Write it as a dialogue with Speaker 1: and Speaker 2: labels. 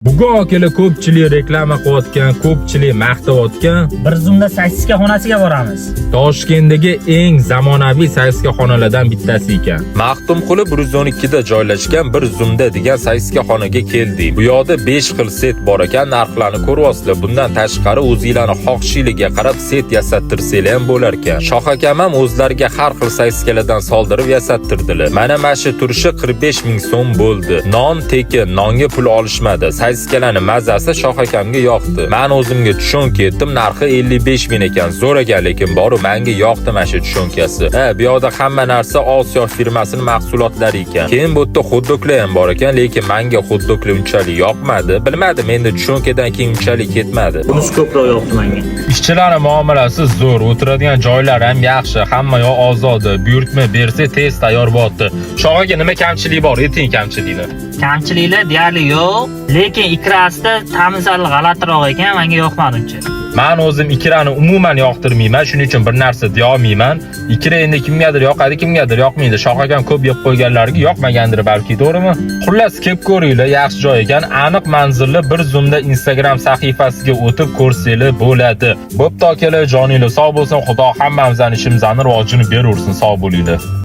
Speaker 1: Bugun akela ko'pchilik reklama qilayotgan, ko'pchilik maqtayotgan
Speaker 2: Bir zumda saksizka xonasiga boramiz.
Speaker 1: Toshkentdagi eng zamonaviy saksizka xonalardan bittasi ekan. Maxtumquli 112 da joylashgan bir zumda degan saksizka xonaga keldik. Bu yoqda 5 xil set bor ekan, narxlarni ko'ryapsizlar. Bundan tashqari o'zingizlarning xohishingizga qarab set yasattirsanglar ham bo'lar ekan. Shoh akam ham o'zlariga har xil saksizkalardan soldirib yasattirdilar. Mana shu turishi 45 ming so'm bo'ldi. Non tekin, nonga pul olishmadi. Saksizkalarning mazasi Shoh akamga yoqdi. Men o'zimga tushunib ketdim, narxi 55 ming ekan. Zo'r ekan, lekin boru menga yoqdi mana shu tushunkasi. Bu yoqda hamma narsa Osiyo firmasining mahsulotlari ekan. Keyin bu yerda xuddoqlar ham bor ekan, lekin menga xuddoqlar unchalik yoqmadi. Bilmadim, endi tushunkadan keyin unchalik ketmadi.
Speaker 2: Bunisi ko'proq yoqdi menga.
Speaker 1: Ishchilarning muomalasi zo'r, o'tiradigan joylar ham yaxshi, hamma yoq ozoda, buyurtma bersa tez tayyor bo'ldi. Shoh aka, nima kamchilik bor? Ayting kamchilikni.
Speaker 2: Kamchiliklar deyarli yo'q, lekin ikrasida ta'mi sal g'alatiroq ekan, menga yoqmadi uncha.
Speaker 1: Men o'zim ikrani umuman yoqtirmayman, shuning uchun bir narsa deya olmayman. Ikra endi kimgadir yoqadi, kimgadir yoqmaydi. Shoh akam ko'p yeb qo'yganlarga yoqmagandir balki, to'g'rimi? Xullas, kelib ko'ringlar, yaxshi joy ekan. Aniq manzilni bir zumda Instagram sahifasiga o'tib ko'rsanglar bo'ladi. Bo'pti akalar, joninglar sog' bo'lsin. Xudo hammamizning ishimizni rivojini beraversin, sog' bo'linglar.